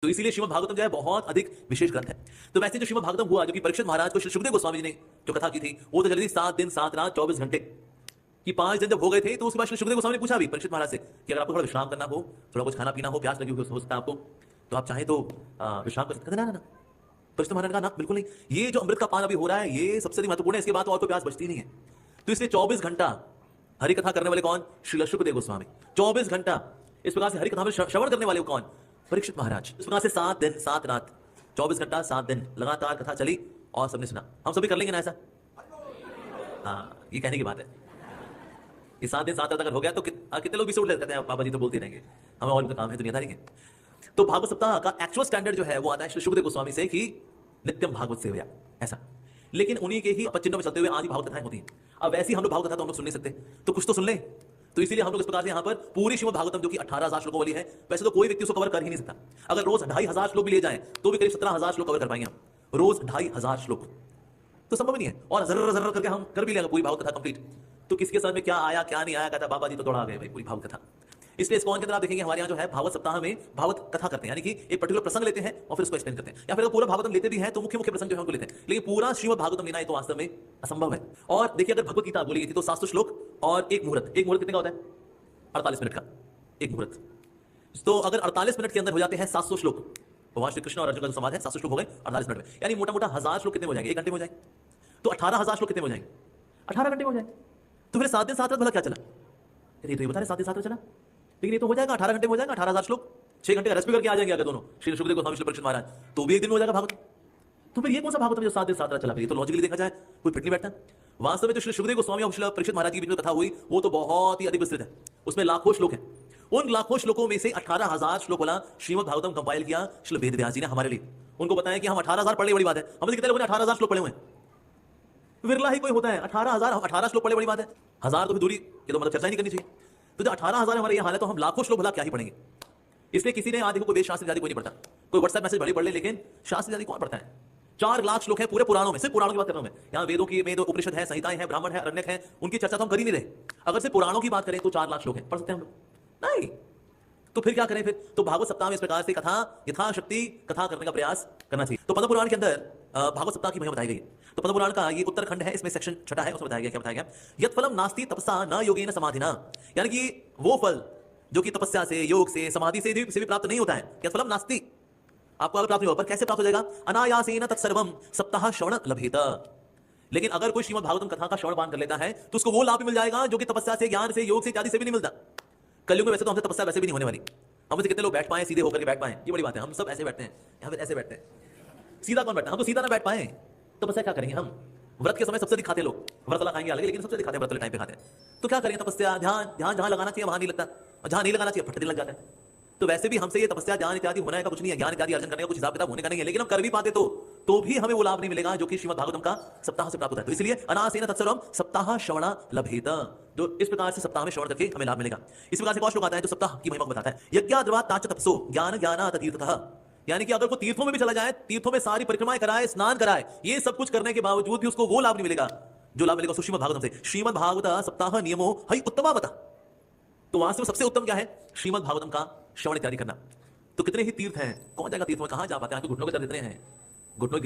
तो इसीलिए श्रीमद् भागवतम जो है बहुत अधिक विशेष ग्रंथ है। तो वैसे जो श्रीमद् भागवतम हुआ, जो कि परीक्षित महाराज को श्री सुखदेव गोस्वामी जी ने जो कथा की थी, वो तो चली थी 7 दिन 7 रात 24 घंटे कि 5 दिन जब हो गए थे, तो उसके बाद श्री सुखदेव गोस्वामी ने पूछा भी परीक्षित महाराज से कि अगर आपको थोड़ा विश्राम करना हो, थोड़ा कुछ खाना पीना हो, प्यास लगी हो सकता है आपको, तो आप चाहें तो विश्राम कर सकते हैं। ना परीक्षित महाराज ने कहा ना, बिल्कुल नहीं, ये जो अमृत का पान अभी हो रहा है ये सबसे महत्वपूर्ण है, इसके बाद तो और कोई प्यास बचती नहीं है। तो इसलिए 24 घंटा हरि कथा करने वाले कौन? श्री सुखदेव गोस्वामी। 24 घंटा इस प्रकार से हरि कथा में श्रवण करने वाले कौन? परीक्षित महाराज। इस प्रकार से 7 दिन 7 रात 24 घंटा 7 दिन लगातार कथा चली और सबने सुना। हम सभी कर लेंगे ना ऐसा? हाँ, ये कहने की बात है। ये 7 दिन 7 रात अगर हो गया तो कितने लोग भी से उठ लेते हैं, बाबा जी तो बोलते रहेंगे, हमें और भी काम है दुनियादारी के। तो भागवत सप्ताह का एक्चुअल स्टैंडर्ड जो है वो आता है श्री सुखदेव गोस्वामी से कि नित्यम भागवत सेवया, ऐसा। लेकिन उन्हीं के ही पचिन्हों में चलते हुए आज भागवत कथाएं होती हैं। अब वैसी हम लोग भागवत कथा तो हम लोग सुन नहीं सकते, तो कुछ तो सुन ले। तो इसीलिए हम लोग इस प्रकार से यहाँ पर पूरी श्रीमद् भागवतम जो कि 18,000 श्लोकों वाली है, वैसे तो कोई व्यक्ति उसको कवर कर ही नहीं सकता। अगर रोज 2,500 श्लोक भी ले जाए तो भी करीब 17,000 श्लोक कवर कर पाएंगे हम, रोज 2,500 श्लोक तो संभव नहीं है। और जर्र जर्र करके हम कर भी लेंगे पूरी भागवत कथा कंप्लीट, तो किसके साथ में क्या आया क्या नहीं आया, कहता बाबा जी तो दौड़ा गए भाई पूरी भागवत कथा। इसलिए इस्कॉन के अंदर आप देखेंगे हमारे यहाँ जो है भागवत सप्ताह में भागवत कथा करते हैं, यानी कि एक पर्टिकुलर प्रसंग लेते हैं और फिर उसको एक्सप्लेन करते हैं, या फिर पूरा भागवतम लेते भी हैं तो मुख्य मुख्य प्रसंग जो है उनको लेते हैं। लेकिन पूरा श्रीमद् भागवतम लेना तो वास्तव में असंभव है। और देखिए अगर भगवत गीता बोली गई थी तो 700 श्लोक और एक मुहूर्त। एक मुहूर्त कितने का होता है? 48 मिनट का एक मुहूर्त। तो अगर 48 मिनट के अंदर हो जाते हैं 700 श्लोक, भगवान श्री कृष्ण और अर्जुन का जो संवाद है 700 श्लोक हो गए 48 मिनट में, यानी मोटा मोटा 1000 श्लोक कितने हो जाएंगे? 1 घंटे में हो जाएंगे। तो 18,000 श्लोक कितने हो जाएंगे? 18 घंटे में हो जाएंगे। तो फिर 7 दिन 7 रात भला क्या चला? ये तो ये बता रहे 7 दिन 7 रात चला, लेकिन ये तो हो जाएगा 18 घंटे में हो जाएगा। 18,000 श्लोक 6 घंटे का रेस्ट भी करके आ जाएंगे अगर दोनों श्री सुखदेव गोस्वामी श्री परीक्षित महाराज, तो भी एक दिन हो जाएगा भागवत। तो फिर ये कौन सा भागवत जो 7 दिन 7 रात चला? तो लॉजिकली देखा जाए कोई फिट नहीं बैठता। वास्तव में जो श्री सुखदेव गोस्वामी और श्री परीक्षित महाराज की बीच में कथा हुई वो तो बहुत ही अधिक विस्तृत है, उसमें लाखों श्लोक हैं। उन लाखों श्लोकों में से 18,000 श्लोक वाला श्रीमद् भागवतम कंपाइल किया श्री वेद व्यास जी ने हमारे लिए। उनको बताया कि हम 18,000 पढ़े बड़ी बात है। हमने कितने लोगों ने 18,000 श्लोक पढ़े हुए हैं? विरला ही कोई होता है 18,000। 18 श्लोक पढ़े बड़ी बात है, 1000 तो भी दूरी ये तो मतलब चर्चा नहीं करनी चाहिए। तो जो 18,000 हमारे यहाँ हाल है तो हम लाखों श्लोक भला क्या ही पढ़ेंगे। इसलिए किसी ने आज देखो कोई वेद शास्त्र ज्यादा कोई नहीं पढ़ता, कोई व्हाट्सएप मैसेज भले पढ़ ले, लेकिन शास्त्र ज्यादा कौन पढ़ता है? 4 लाख श्लोक है पूरे पुराणों में, सिर्फ पुराणों की बात कर रहा हूं मैं। यहाँ वेदों की वेद उपनिषद है, संहिताएं हैं, ब्राह्मण है, अरण्यक है, उनकी चर्चा तो हम कर ही नहीं रहे। अगर सिर्फ पुराणों की बात करें तो 4 लाख श्लोक है, पढ़ सकते हैं हम लोग? नहीं। तो फिर क्या करें? फिर तो भागवत सप्ताह में इस प्रकार से कथा यथाशक्ति कथा करने का प्रयास करना चाहिए। तो पद्म पुराण के अंदर भागवत सप्ताह की महिमा बताई गई है। तो पद्म पुराण का ये उत्तरखंड है, इसमें सेक्शन 6 है, उसमें बताया गया क्या बताया गया? यत् फलम नास्ति तपसा न योगेन समाधिना, यानी कि वो फल जो कि तपस्या से, योग से, समाधि से भी प्राप्त नहीं होता है। यत् फलम नास्ति, आपको अगर प्राप्त नहीं होगा, पर कैसे प्राप्त हो जाएगा? अनायासेन तत्सर्वम सप्ताह श्रवण लभेत। लेकिन अगर कोई श्रीमद् भागवतम कथा का श्रवण पान कर लेता है तो उसको वो लाभ भी मिल जाएगा जो कि तपस्या से, ज्ञान से, योग से इत्यादि से भी नहीं मिलता। कलयुग में वैसे तो हमसे तपस्या वैसे भी नहीं होने वाली। हम कितने लोग बैठ पाए सीधे होकर के बैठ पाए, ये बड़ी बात है। हम सब ऐसे बैठते हैं, या फिर ऐसे बैठते हैं, सीधा कौन बैठता है? हम तो सीधा ना बैठ पाए, तपस्या क्या करेंगे हम? व्रत के समय सबसे अधिक खाते लोग, व्रत वाला खाएंगे अलग, लेकिन सबसे अधिक खाते व्रत वाले टाइम पे खाते हैं। तो क्या करेंगे? तपस्या ध्यान ध्यान जहां लगाना चाहिए वहां नहीं लगता, और जहां नहीं लगाना चाहिए फटने लग जाता है। तो वैसे भी हमसे ये तपस्या ध्यान इत्यादि होने का कुछ नहीं है, ज्ञान इत्यादि अर्जन करने का कुछ हिसाब किताब होने का नहीं है, लेकिन हम कर भी पाते तो भी हमें वो लाभ नहीं मिलेगा जो कि श्रीमद् भागवतम का सप्ताह से प्राप्त होता है। तो इसलिए अनासेन तत्सर्वम सप्ताह श्रवण लभेत, जो इस प्रकार से सप्ताह में श्रवण करके हमें लाभ मिलेगा। इस प्रकार से कौन श्लोक आता है जो सप्ताह की महिमा को बताता है? यज्ञाद्वा ताच तपसो ज्ञान ज्ञानात तीर्थतः, यानी कि अगर वो तीर्थों में भी चला जाए, तीर्थों में सारी परिक्रमाएं कराए, स्नान कराए, ये सब कुछ करने के बावजूद भी उसको वो लाभ नहीं मिलेगा जो लाभ मिलेगा श्रीमद् भागवतम से। श्रीमद् भागवत सप्ताह नियमो हई उत्तमा बता। तो वास्तव में सबसे उत्तम क्या है? श्रीमद् भागवतम का श्रवण इत्यादि करना। तो कितने ही तीर्थ हैं, कौन जाएगा तीर्थ में? कहां जा पाते हैं? घुटनों के दर्द इतने हैं, घुटनों